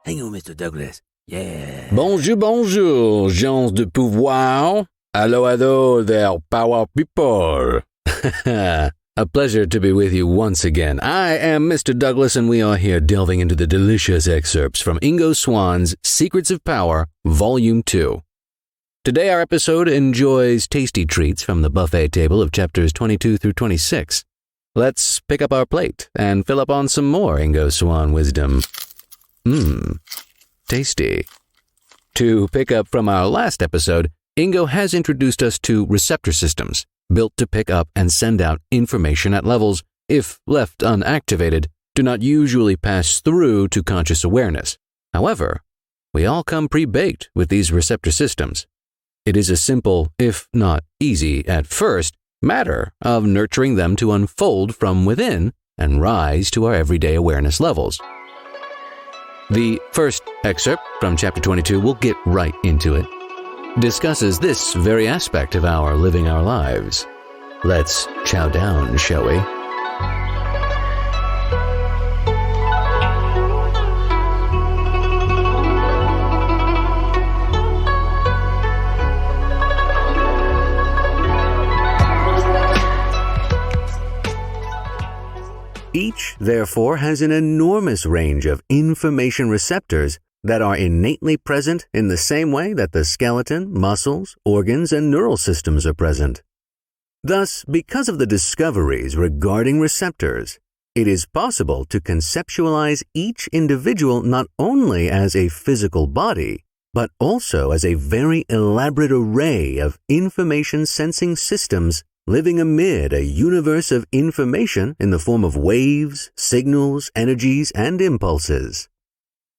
Hang on, Mr. Douglas. Yeah. Bonjour, bonjour, gens de pouvoir. Hello there, power people. A pleasure to be with you once again. I am Mr. Douglas, and we are here delving into the delicious excerpts from Ingo Swann's Secrets of Power, Volume 2. Today our episode enjoys tasty treats from the buffet table of chapters 22 through 26. Let's pick up our plate and fill up on some more Ingo Swann wisdom. Tasty. To pick up from our last episode, Ingo has introduced us to receptor systems, built to pick up and send out information at levels, if left unactivated, do not usually pass through to conscious awareness. However, we all come pre-baked with these receptor systems. It is a simple, if not easy at first, matter of nurturing them to unfold from within and rise to our everyday awareness levels. The first excerpt from chapter 22, we'll get right into it, discusses this very aspect of our living our lives. Let's chow down, shall we? Each, therefore, has an enormous range of information receptors that are innately present in the same way that the skeleton, muscles, organs, and neural systems are present. Thus, because of the discoveries regarding receptors, it is possible to conceptualize each individual not only as a physical body, but also as a very elaborate array of information-sensing systems living amid a universe of information in the form of waves, signals, energies, and impulses.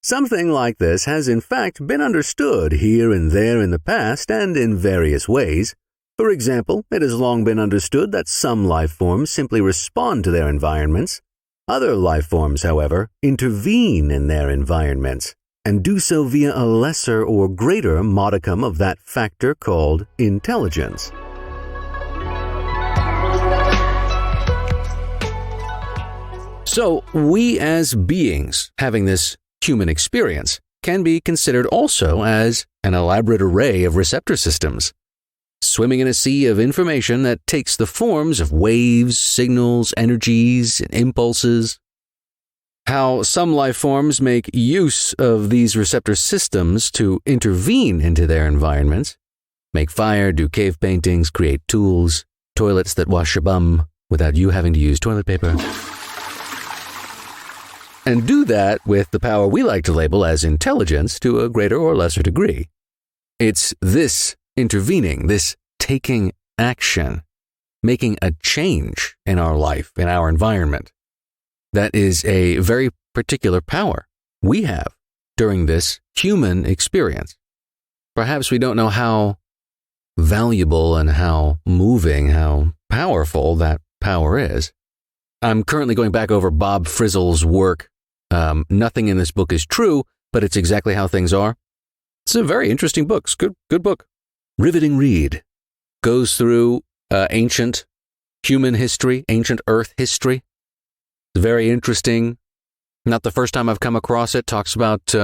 Something like this has in fact been understood here and there in the past and in various ways. For example, it has long been understood that some life forms simply respond to their environments. Other life forms, however, intervene in their environments and do so via a lesser or greater modicum of that factor called intelligence. So, we as beings having this human experience can be considered also as an elaborate array of receptor systems, swimming in a sea of information that takes the forms of waves, signals, energies, and impulses. How some life forms make use of these receptor systems to intervene into their environments, make fire, do cave paintings, create tools, toilets that wash your bum without you having to use toilet paper. And do that with the power we like to label as intelligence to a greater or lesser degree. It's this intervening, this taking action, making a change in our life, in our environment. That is a very particular power we have during this human experience. Perhaps we don't know how valuable and how moving, how powerful that power is. I'm currently going back over Bob Frizzle's work. Nothing in this book is true, but it's exactly how things are. It's a very interesting book. It's good book. Riveting read. Goes through ancient human history, ancient Earth history. It's very interesting. Not the first time I've come across it. Talks about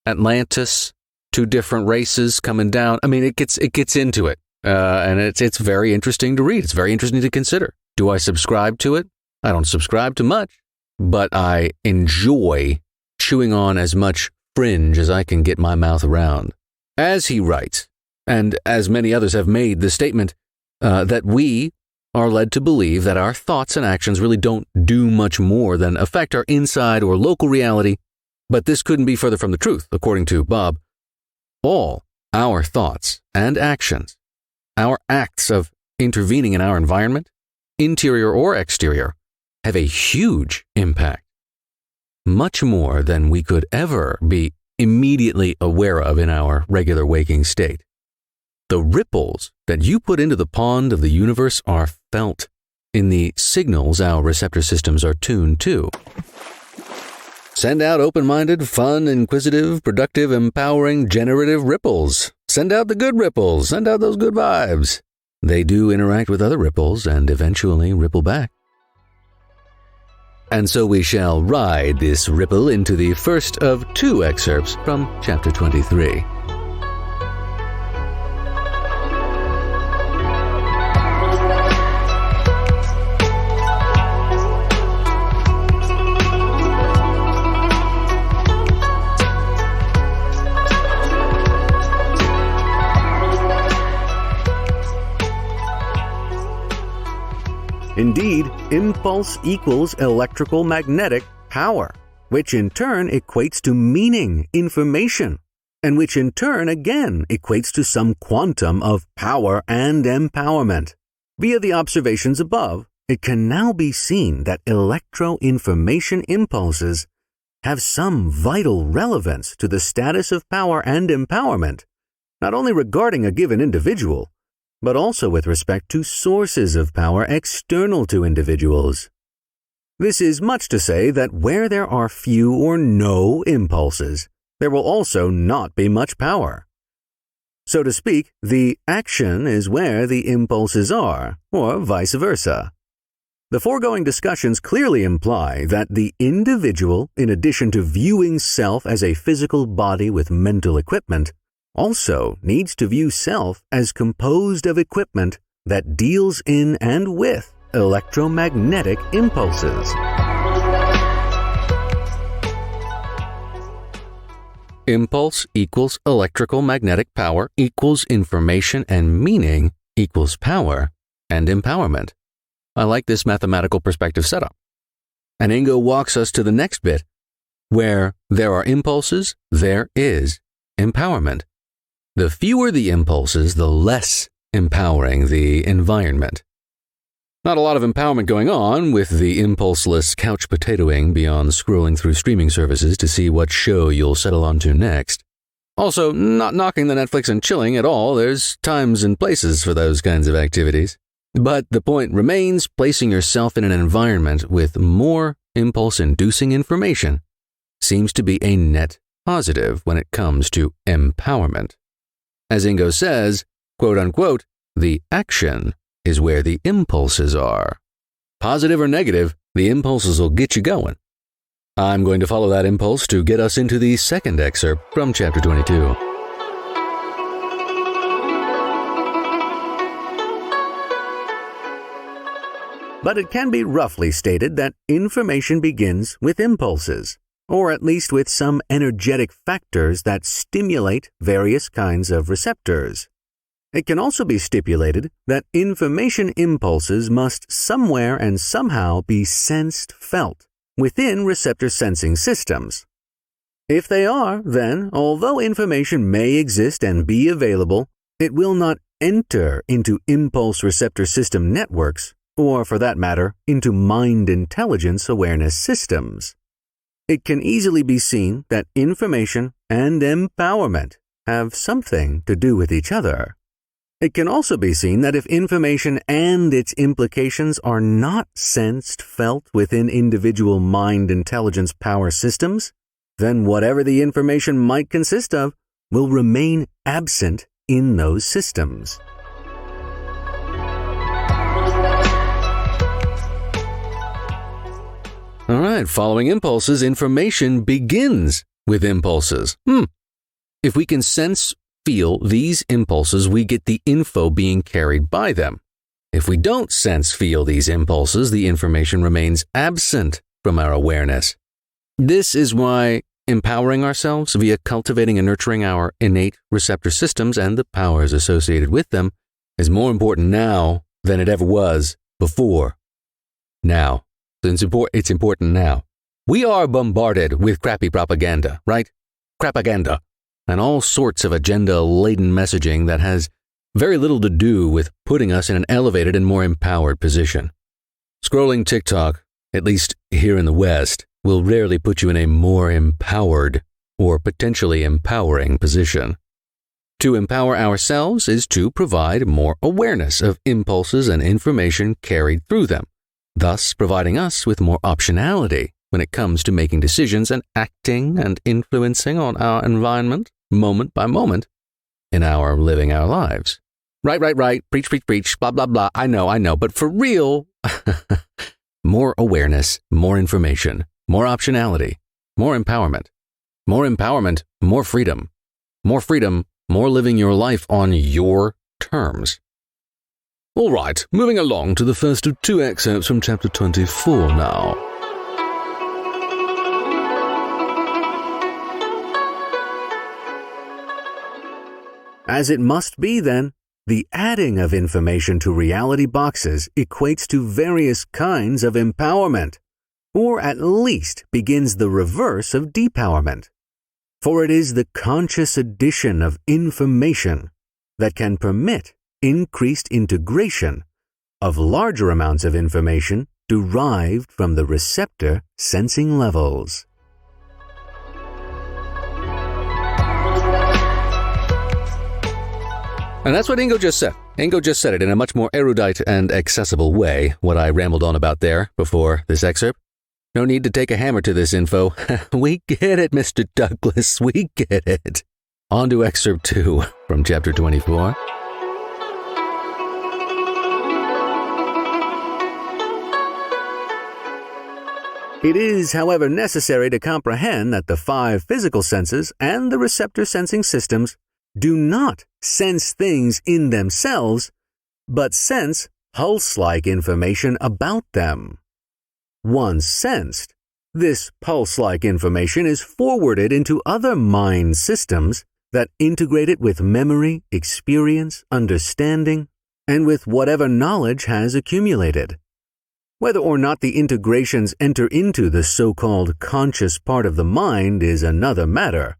Atlantis, two different races coming down. I mean, it gets into it, and it's very interesting to read. It's very interesting to consider. Do I subscribe to it? I don't subscribe to much. But I enjoy chewing on as much fringe as I can get my mouth around. As he writes, and as many others have made the statement, that we are led to believe that our thoughts and actions really don't do much more than affect our inside or local reality, but this couldn't be further from the truth, according to Bob. All our thoughts and actions, our acts of intervening in our environment, interior or exterior, have a huge impact, much more than we could ever be immediately aware of in our regular waking state. The ripples that you put into the pond of the universe are felt in the signals our receptor systems are tuned to. Send out open-minded, fun, inquisitive, productive, empowering, generative ripples. Send out the good ripples. Send out those good vibes. They do interact with other ripples and eventually ripple back. And so we shall ride this ripple into the first of two excerpts from chapter 23. Indeed, impulse equals electrical magnetic power, which in turn equates to meaning, information, and which in turn again equates to some quantum of power and empowerment. Via the observations above, it can now be seen that electro-information impulses have some vital relevance to the status of power and empowerment, not only regarding a given individual, but also with respect to sources of power external to individuals. This is much to say that where there are few or no impulses, there will also not be much power. So to speak, the action is where the impulses are, or vice versa. The foregoing discussions clearly imply that the individual, in addition to viewing self as a physical body with mental equipment, also needs to view self as composed of equipment that deals in and with electromagnetic impulses. Impulse equals electrical magnetic power equals information and meaning equals power and empowerment. I like this mathematical perspective setup. And Ingo walks us to the next bit. Where there are impulses, there is empowerment. The fewer the impulses, the less empowering the environment. Not a lot of empowerment going on with the impulseless couch potatoing beyond scrolling through streaming services to see what show you'll settle onto next. Also, not knocking the Netflix and chilling at all, there's times and places for those kinds of activities. But the point remains, placing yourself in an environment with more impulse-inducing information seems to be a net positive when it comes to empowerment. As Ingo says, quote unquote, the action is where the impulses are. Positive or negative, the impulses will get you going. I'm going to follow that impulse to get us into the second excerpt from chapter 22. But it can be roughly stated that information begins with impulses, or at least with some energetic factors that stimulate various kinds of receptors. It can also be stipulated that information impulses must somewhere and somehow be sensed, felt, within receptor sensing systems. If they are, then, although information may exist and be available, it will not enter into impulse receptor system networks, or for that matter, into mind intelligence awareness systems. It can easily be seen that information and empowerment have something to do with each other. It can also be seen that if information and its implications are not sensed, felt within individual mind intelligence power systems, then whatever the information might consist of will remain absent in those systems. All right, following impulses, information begins with impulses. If we can sense, feel these impulses, we get the info being carried by them. If we don't sense, feel these impulses, the information remains absent from our awareness. This is why empowering ourselves via cultivating and nurturing our innate receptor systems and the powers associated with them is more important now than it ever was before. Now. It's important now. We are bombarded with crappy propaganda, right? Crapaganda. And all sorts of agenda-laden messaging that has very little to do with putting us in an elevated and more empowered position. Scrolling TikTok, at least here in the West, will rarely put you in a more empowered or potentially empowering position. To empower ourselves is to provide more awareness of impulses and information carried through them, thus providing us with more optionality when it comes to making decisions and acting and influencing on our environment moment by moment in our living our lives. Right, preach, blah, blah, blah, I know, but for real, more awareness, more information, more optionality, more empowerment. More empowerment, more freedom. More freedom, more living your life on your terms. All right, moving along to the first of two excerpts from chapter 24 now. As it must be then, the adding of information to reality boxes equates to various kinds of empowerment, or at least begins the reverse of depowerment. For it is the conscious addition of information that can permit increased integration of larger amounts of information derived from the receptor sensing levels. And that's what Ingo just said. Ingo just said it in a much more erudite and accessible way, what I rambled on about there before this excerpt. No need to take a hammer to this info. We get it, Mr. Douglas, we get it. On to excerpt 2 from chapter 24. It is, however, necessary to comprehend that the 5 physical senses and the receptor sensing systems do not sense things in themselves, but sense pulse-like information about them. Once sensed, this pulse-like information is forwarded into other mind systems that integrate it with memory, experience, understanding, and with whatever knowledge has accumulated. Whether or not the integrations enter into the so-called conscious part of the mind is another matter.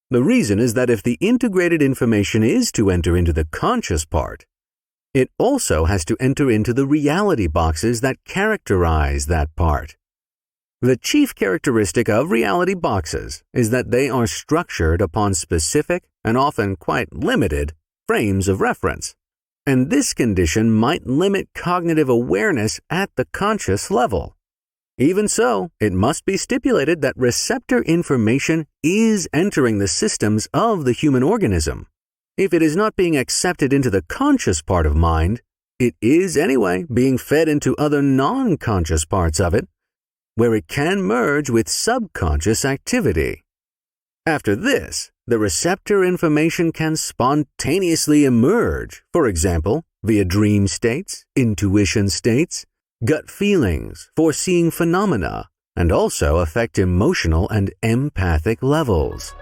The reason is that if the integrated information is to enter into the conscious part, it also has to enter into the reality boxes that characterize that part. The chief characteristic of reality boxes is that they are structured upon specific and often quite limited frames of reference, and this condition might limit cognitive awareness at the conscious level. Even so, it must be stipulated that receptor information is entering the systems of the human organism. If it is not being accepted into the conscious part of mind, it is anyway being fed into other non-conscious parts of it, where it can merge with subconscious activity. After this, the receptor information can spontaneously emerge, for example, via dream states, intuition states, gut feelings, foreseeing phenomena, and also affect emotional and empathic levels.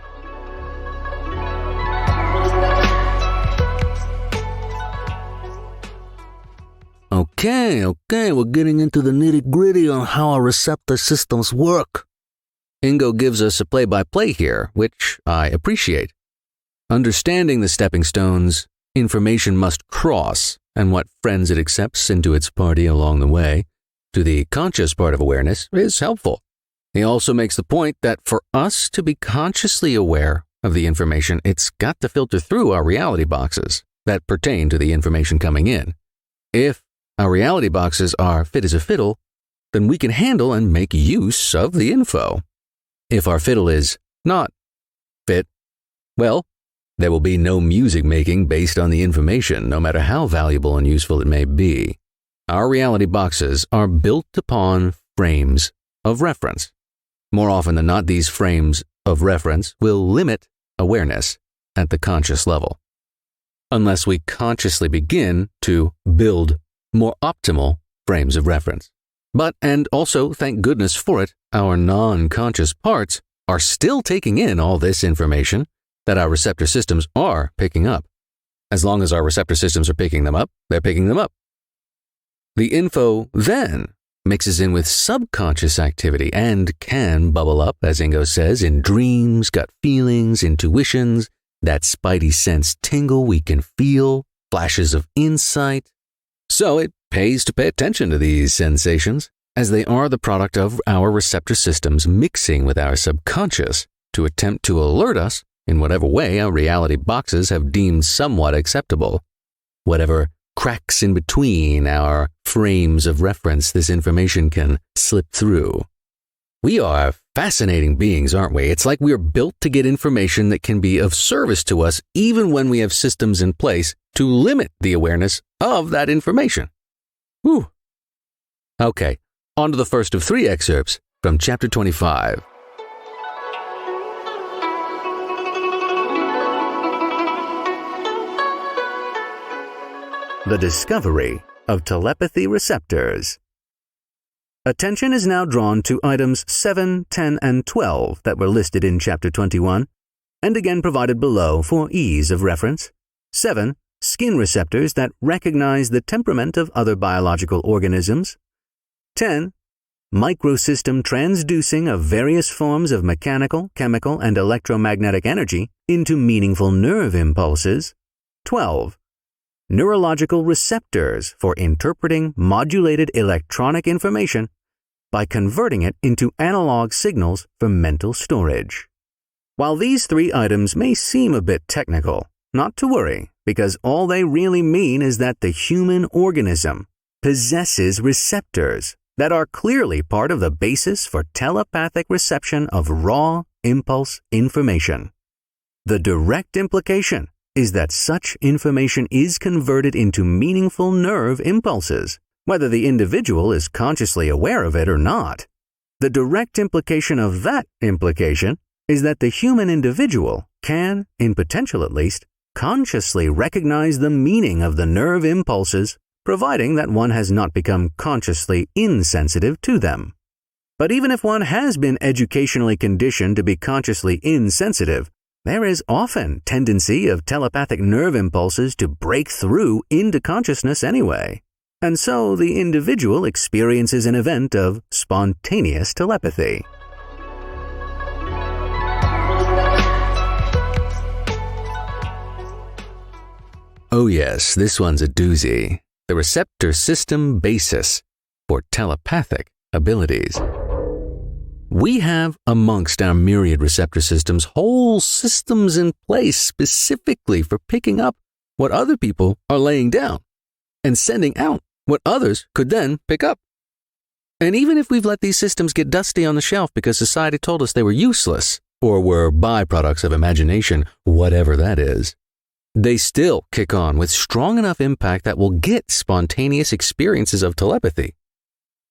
Okay, we're getting into the nitty-gritty on how our receptor systems work. Ingo gives us a play-by-play here, which I appreciate. Understanding the stepping stones information must cross and what friends it accepts into its party along the way to the conscious part of awareness is helpful. He also makes the point that for us to be consciously aware of the information, it's got to filter through our reality boxes that pertain to the information coming in. If our reality boxes are fit as a fiddle, then we can handle and make use of the info. If our fiddle is not fit, well, there will be no music making based on the information, no matter how valuable and useful it may be. Our reality boxes are built upon frames of reference. More often than not, these frames of reference will limit awareness at the conscious level, unless we consciously begin to build more optimal frames of reference. But, and also, thank goodness for it, our non-conscious parts are still taking in all this information that our receptor systems are picking up. As long as our receptor systems are picking them up, they're picking them up. The info then mixes in with subconscious activity and can bubble up, as Ingo says, in dreams, gut feelings, intuitions, that spidey sense tingle we can feel, flashes of insight. So it pays to pay attention to these sensations, as they are the product of our receptor systems mixing with our subconscious to attempt to alert us in whatever way our reality boxes have deemed somewhat acceptable. Whatever cracks in between our frames of reference this information can slip through. We are fascinating beings, aren't we? It's like we are built to get information that can be of service to us even when we have systems in place to limit the awareness of that information. Whew. Okay, On to the first of 3 excerpts from Chapter 25. The discovery of telepathy receptors. Attention is now drawn to items 7, 10, and 12 that were listed in Chapter 21, and again provided below for ease of reference. 7. Skin receptors that recognize the temperament of other biological organisms. 10. Microsystem transducing of various forms of mechanical, chemical, and electromagnetic energy into meaningful nerve impulses. 12. Neurological receptors for interpreting modulated electronic information by converting it into analog signals for mental storage. While these 3 items may seem a bit technical, not to worry, because all they really mean is that the human organism possesses receptors that are clearly part of the basis for telepathic reception of raw impulse information. The direct implication is that such information is converted into meaningful nerve impulses, whether the individual is consciously aware of it or not. The direct implication of that implication is that the human individual can, in potential at least, consciously recognize the meaning of the nerve impulses, providing that one has not become consciously insensitive to them. But even if one has been educationally conditioned to be consciously insensitive, there is often tendency of telepathic nerve impulses to break through into consciousness anyway, and so the individual experiences an event of spontaneous telepathy. Oh yes, this one's a doozy. The receptor system basis for telepathic abilities. We have amongst our myriad receptor systems whole systems in place specifically for picking up what other people are laying down and sending out what others could then pick up. And even if we've let these systems get dusty on the shelf because society told us they were useless or were byproducts of imagination, whatever that is, they still kick on with strong enough impact that we'll get spontaneous experiences of telepathy.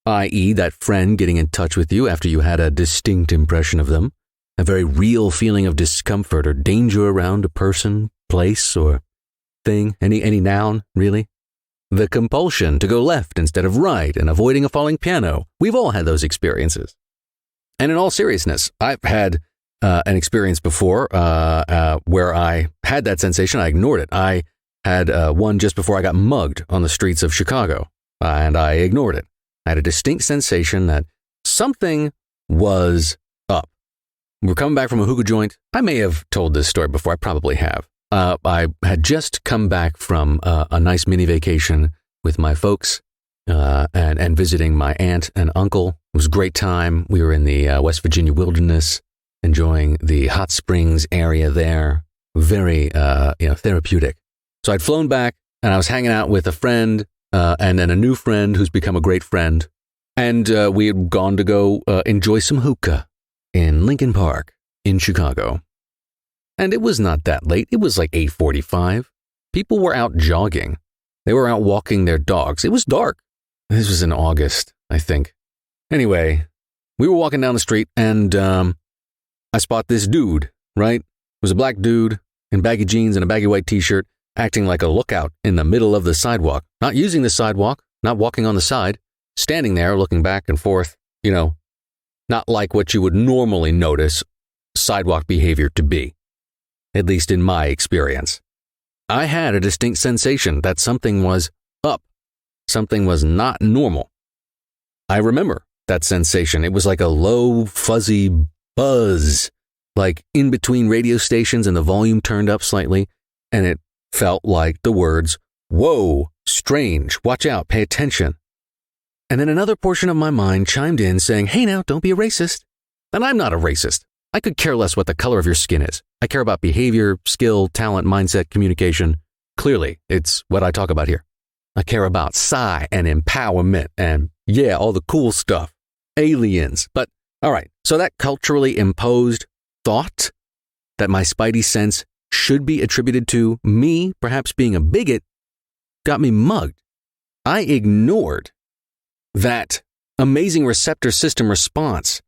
I.e., that friend getting in touch with you after you had a distinct impression of them, a very real feeling of discomfort or danger around a person, place, or thing, any noun, really. The compulsion to go left instead of right and avoiding a falling piano. We've all had those experiences. And in all seriousness, I've had an experience before where I had that sensation. I ignored it. I had one just before I got mugged on the streets of Chicago, and I ignored it. I had a distinct sensation that something was up. We're coming back from a hookah joint. I may have told this story before. I probably have. I had just come back from a nice mini vacation with my folks and visiting my aunt and uncle. It was a great time. We were in the West Virginia wilderness, enjoying the hot springs area there. Very therapeutic. So I'd flown back and I was hanging out with a friend and then a new friend who's become a great friend. And we had gone to go enjoy some hookah in Lincoln Park in Chicago. And it was not that late. It was like 8:45. People were out jogging. They were out walking their dogs. It was dark. This was in August, I think. Anyway, we were walking down the street and I spot this dude, right? It was a black dude in baggy jeans and a baggy white t-shirt, acting like a lookout in the middle of the sidewalk, not using the sidewalk, not walking on the side, standing there looking back and forth, not like what you would normally notice sidewalk behavior to be, at least in my experience. I had a distinct sensation that something was up, something was not normal. I remember that sensation. It was like a low, fuzzy buzz, like in between radio stations and the volume turned up slightly, and it felt like the words, "Whoa, strange, watch out, pay attention." And then another portion of my mind chimed in saying, "Hey now, don't be a racist." And I'm not a racist. I could care less what the color of your skin is. I care about behavior, skill, talent, mindset, communication. Clearly, it's what I talk about here. I care about psi and empowerment and, all the cool stuff. Aliens. But, all right, so that culturally imposed thought that my spidey sense should be attributed to me perhaps being a bigot got me mugged. I ignored that amazing receptor system response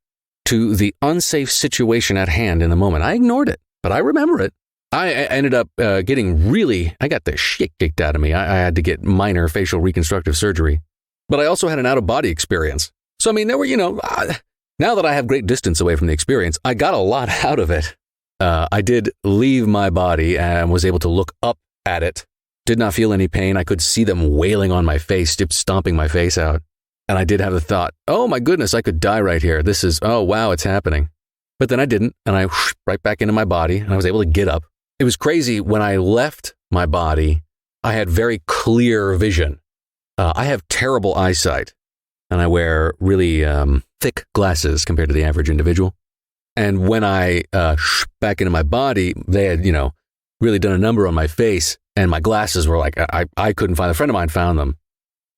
to the unsafe situation at hand in the moment. I ignored it, but I remember it. I ended up I got the shit kicked out of me. I had to get minor facial reconstructive surgery. But I also had an out-of-body experience. So, I mean, there were, now that I have great distance away from the experience, I got a lot out of it. I did leave my body and was able to look up at it. Did not feel any pain. I could see them wailing on my face, stomping my face out. And I did have the thought, oh my goodness, I could die right here. Oh wow, it's happening. But then I didn't, and I right back into my body, and I was able to get up. It was crazy. When I left my body, I had very clear vision. I have terrible eyesight, and I wear really thick glasses compared to the average individual. And when I back into my body, they had, really done a number on my face, and my glasses were like, I couldn't find. A friend of mine found them,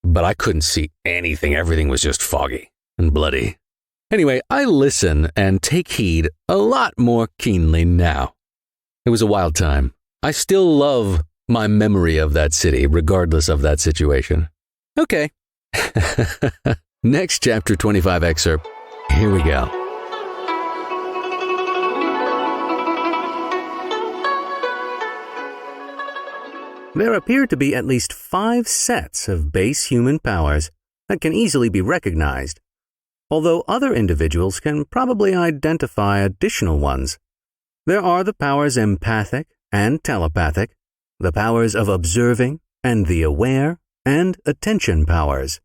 but I couldn't see anything. Everything was just foggy and bloody. Anyway, I listen and take heed a lot more keenly now. It was a wild time. I still love my memory of that city, regardless of that situation. Okay. Next chapter 25 excerpt. Here we go. There appear to be at least 5 sets of base human powers that can easily be recognized, although other individuals can probably identify additional ones. There are the powers empathic and telepathic, the powers of observing and the aware, and attention powers.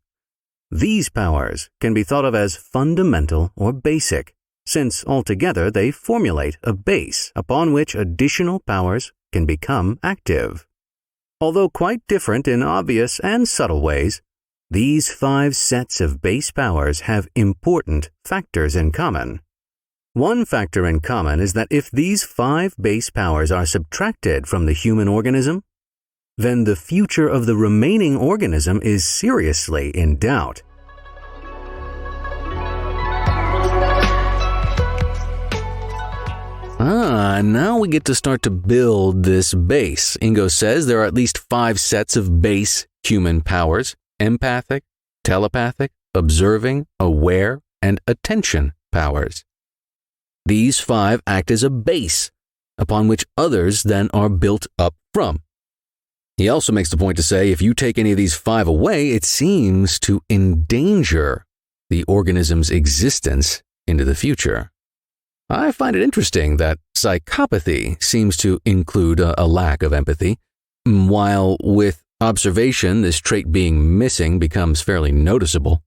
These powers can be thought of as fundamental or basic, since altogether they formulate a base upon which additional powers can become active. Although quite different in obvious and subtle ways, these 5 sets of base powers have important factors in common. One factor in common is that if these 5 base powers are subtracted from the human organism, then the future of the remaining organism is seriously in doubt. Now we get to start to build this base. Ingo says there are at least 5 sets of base human powers: empathic, telepathic, observing, aware, and attention powers. These 5 act as a base upon which others then are built up from. He also makes the point to say if you take any of these 5 away, it seems to endanger the organism's existence into the future. I find it interesting that psychopathy seems to include a lack of empathy, while with observation, this trait being missing becomes fairly noticeable.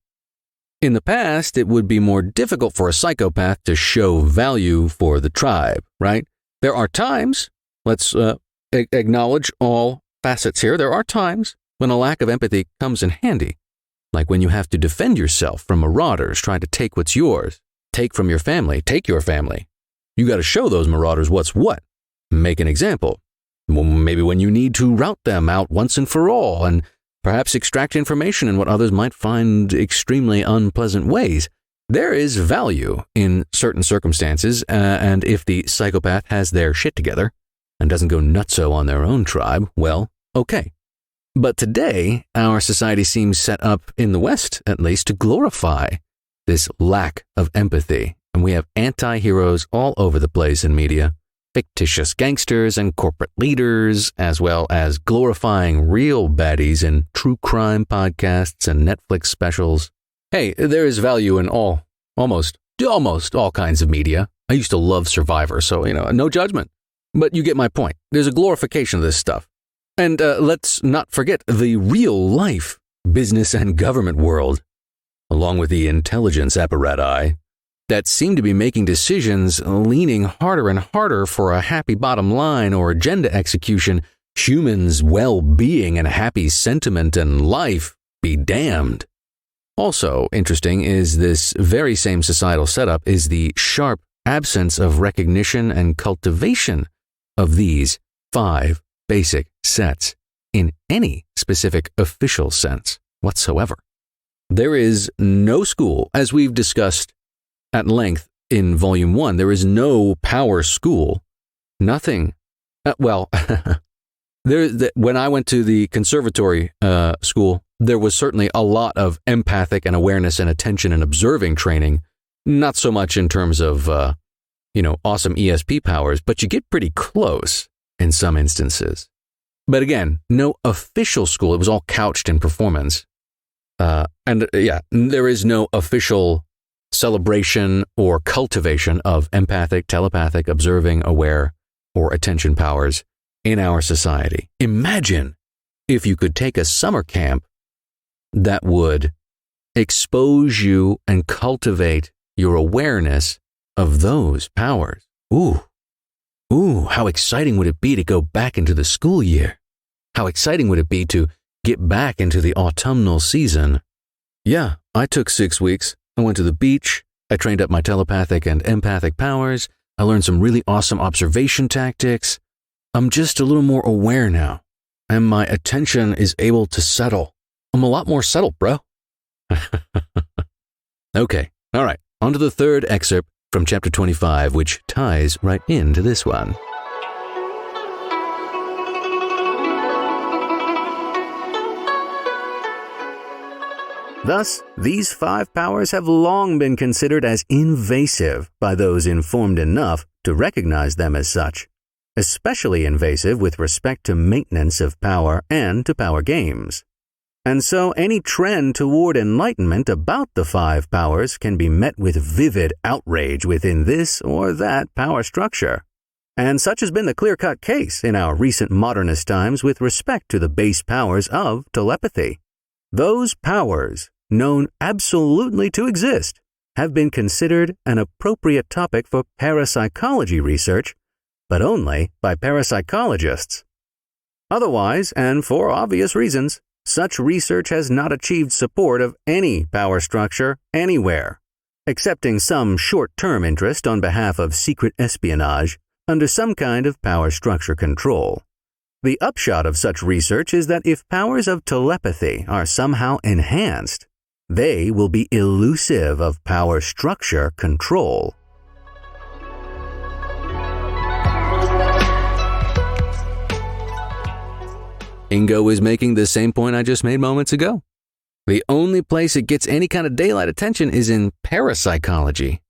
In the past, it would be more difficult for a psychopath to show value for the tribe, right? There are times, let's acknowledge all facets here, there are times when a lack of empathy comes in handy, like when you have to defend yourself from marauders trying to take what's yours. Take from your family, take your family. You got to show those marauders what's what. Make an example. Maybe when you need to rout them out once and for all, and perhaps extract information in what others might find extremely unpleasant ways. There is value in certain circumstances, and if the psychopath has their shit together and doesn't go nutso on their own tribe, well, okay. But today, our society seems set up, in the West at least, to glorify this lack of empathy, and we have anti-heroes all over the place in media, fictitious gangsters and corporate leaders, as well as glorifying real baddies in true crime podcasts and Netflix specials. Hey, there is value in almost all kinds of media. I used to love Survivor, so, no judgment. But you get my point. There's a glorification of this stuff. And let's not forget the real life business and government world, along with the intelligence apparati that seem to be making decisions leaning harder and harder for a happy bottom line or agenda execution. Humans' well-being and happy sentiment and life be damned. Also interesting is this very same societal setup is the sharp absence of recognition and cultivation of these 5 basic sets in any specific official sense whatsoever. There is no school, as we've discussed at length in Volume 1, there is no power school. Nothing. When I went to the conservatory school, there was certainly a lot of empathic and awareness and attention and observing training, not so much in terms of, awesome ESP powers, but you get pretty close in some instances. But again, no official school. It was all couched in performance. There is no official celebration or cultivation of empathic, telepathic, observing, aware, or attention powers in our society. Imagine if you could take a summer camp that would expose you and cultivate your awareness of those powers. Ooh, how exciting would it be to go back into the school year? How exciting would it be to get back into the autumnal season? Yeah, I took 6 weeks. I went to the beach. I trained up my telepathic and empathic powers. I learned some really awesome observation tactics. I'm just a little more aware now, and my attention is able to settle. I'm a lot more settled, bro. Okay, all right, on to the third excerpt from chapter 25, which ties right into this one. Thus, these 5 powers have long been considered as invasive by those informed enough to recognize them as such, especially invasive with respect to maintenance of power and to power games. And so any trend toward enlightenment about the 5 powers can be met with vivid outrage within this or that power structure. And such has been the clear-cut case in our recent modernist times with respect to the base powers of telepathy. Those powers, known absolutely to exist, have been considered an appropriate topic for parapsychology research, but only by parapsychologists. Otherwise, and for obvious reasons, such research has not achieved support of any power structure anywhere, excepting some short-term interest on behalf of secret espionage under some kind of power structure control. The upshot of such research is that if powers of telepathy are somehow enhanced, they will be elusive of power structure control. Ingo is making the same point I just made moments ago. The only place it gets any kind of daylight attention is in parapsychology.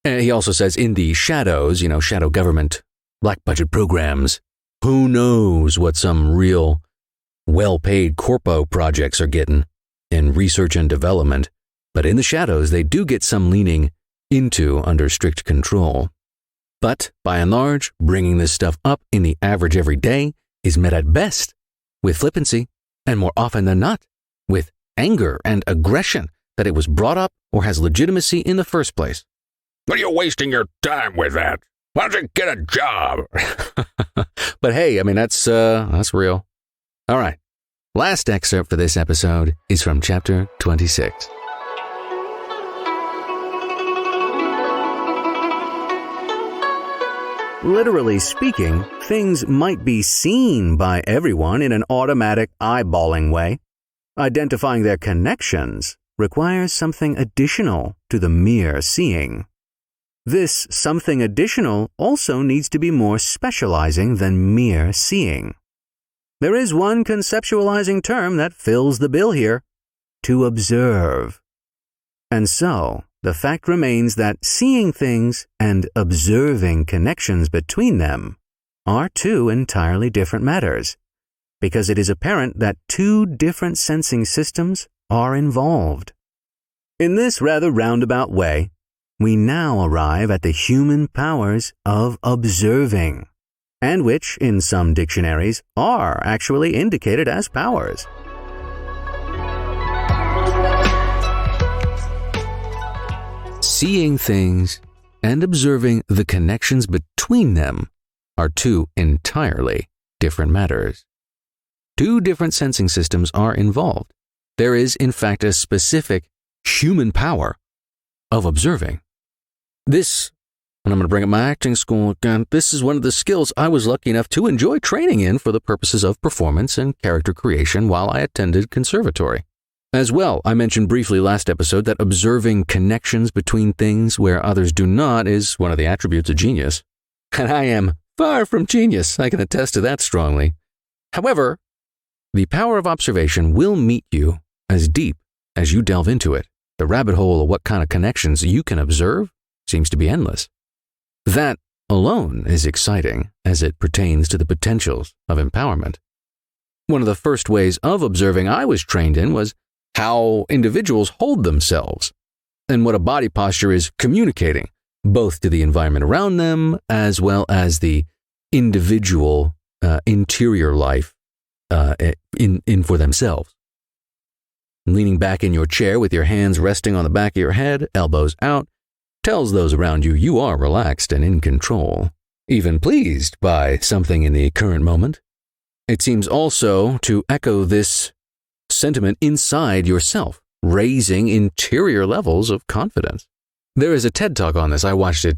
And he also says in the shadows, shadow government, black budget programs. Who knows what some real well-paid corpo projects are getting in research and development, but in the shadows they do get some leaning into under strict control. But by and large, bringing this stuff up in the average everyday is met at best with flippancy, and more often than not, with anger and aggression that it was brought up or has legitimacy in the first place. What are you wasting your time with that? Why don't you get a job? But hey, that's real. All right. Last excerpt for this episode is from chapter 26. Literally speaking, things might be seen by everyone in an automatic eyeballing way. Identifying their connections requires something additional to the mere seeing. This something additional also needs to be more specializing than mere seeing. There is one conceptualizing term that fills the bill here: to observe. And so, the fact remains that seeing things and observing connections between them are 2 entirely different matters, because it is apparent that 2 different sensing systems are involved. In this rather roundabout way, we now arrive at the human powers of observing, and which, in some dictionaries, are actually indicated as powers. Seeing things and observing the connections between them are 2 entirely different matters. 2 different sensing systems are involved. There is, in fact, a specific human power of observing. This, and I'm going to bring up my acting school again, this is one of the skills I was lucky enough to enjoy training in for the purposes of performance and character creation while I attended conservatory. As well, I mentioned briefly last episode that observing connections between things where others do not is one of the attributes of genius. And I am far from genius, I can attest to that strongly. However, the power of observation will meet you as deep as you delve into it, the rabbit hole of what kind of connections you can observe seems to be endless. That alone is exciting as it pertains to the potentials of empowerment. One of the first ways of observing I was trained in was how individuals hold themselves and what a body posture is communicating, both to the environment around them as well as the individual interior life in for themselves. Leaning back in your chair with your hands resting on the back of your head, elbows out, tells those around you you are relaxed and in control, even pleased by something in the current moment. It seems also to echo this sentiment inside yourself, raising interior levels of confidence. There is a TED Talk on this. I watched it,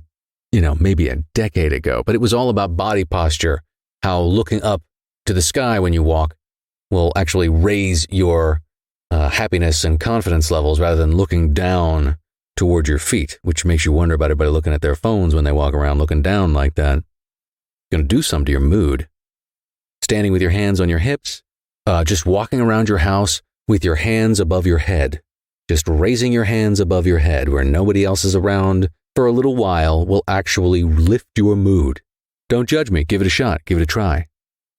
maybe a decade ago, but it was all about body posture, how looking up to the sky when you walk will actually raise your happiness and confidence levels rather than looking down toward your feet, which makes you wonder about everybody looking at their phones when they walk around looking down like that. It's going to do something to your mood. Standing with your hands on your hips, just walking around your house with your hands above your head, just raising your hands above your head where nobody else is around for a little while will actually lift your mood. Don't judge me. Give it a shot. Give it a try.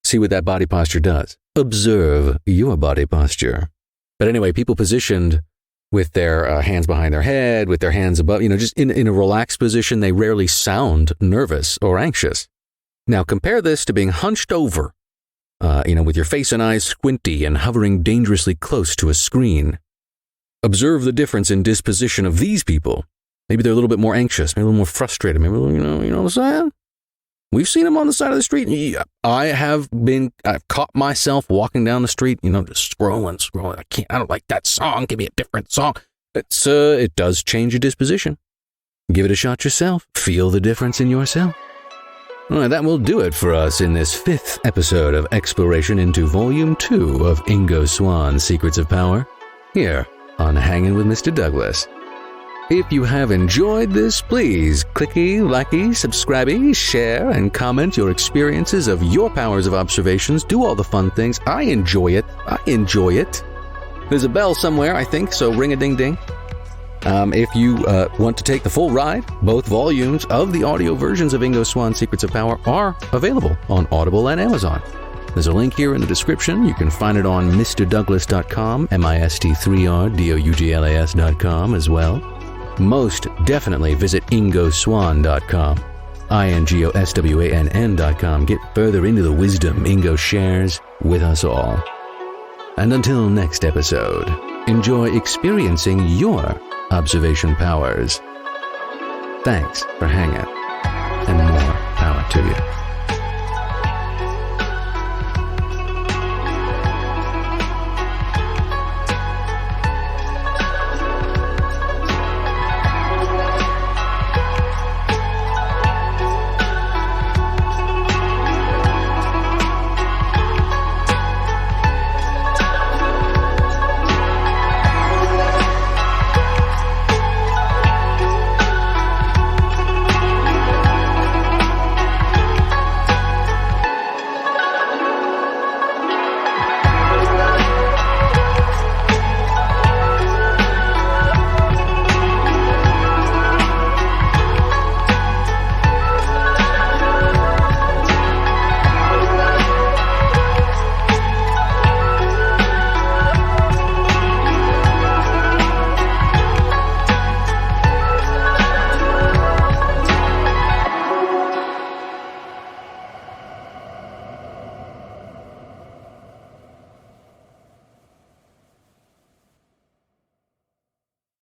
See what that body posture does. Observe your body posture. But anyway, people positioned with their hands behind their head, with their hands above, just in a relaxed position, they rarely sound nervous or anxious. Now compare this to being hunched over, with your face and eyes squinty and hovering dangerously close to a screen. Observe the difference in disposition of these people. Maybe they're a little bit more anxious, maybe a little more frustrated, maybe, you know what I'm saying? We've seen them on the side of the street. I've caught myself walking down the street, just scrolling. I don't like that song. Give me a different song. It does change your disposition. Give it a shot yourself. Feel the difference in yourself. All right, that will do it for us in this 5th episode of Exploration into Volume 2 of Ingo Swann's Secrets of Power, here on Hanging with Mr. Douglas. If you have enjoyed this, please clicky, likey, subscribey, share, and comment your experiences of your powers of observations. Do all the fun things. I enjoy it. There's a bell somewhere, I think, so ring-a-ding-ding. If you want to take the full ride, both volumes of the audio versions of Ingo Swann's Secrets of Power are available on Audible and Amazon. There's a link here in the description. You can find it on mrdouglas.com, mist3rdouglas.com as well. Most definitely visit ingoswann.com, ingoswann.com. Get further into the wisdom Ingo shares with us all. And until next episode, enjoy experiencing your observation powers. Thanks for hanging.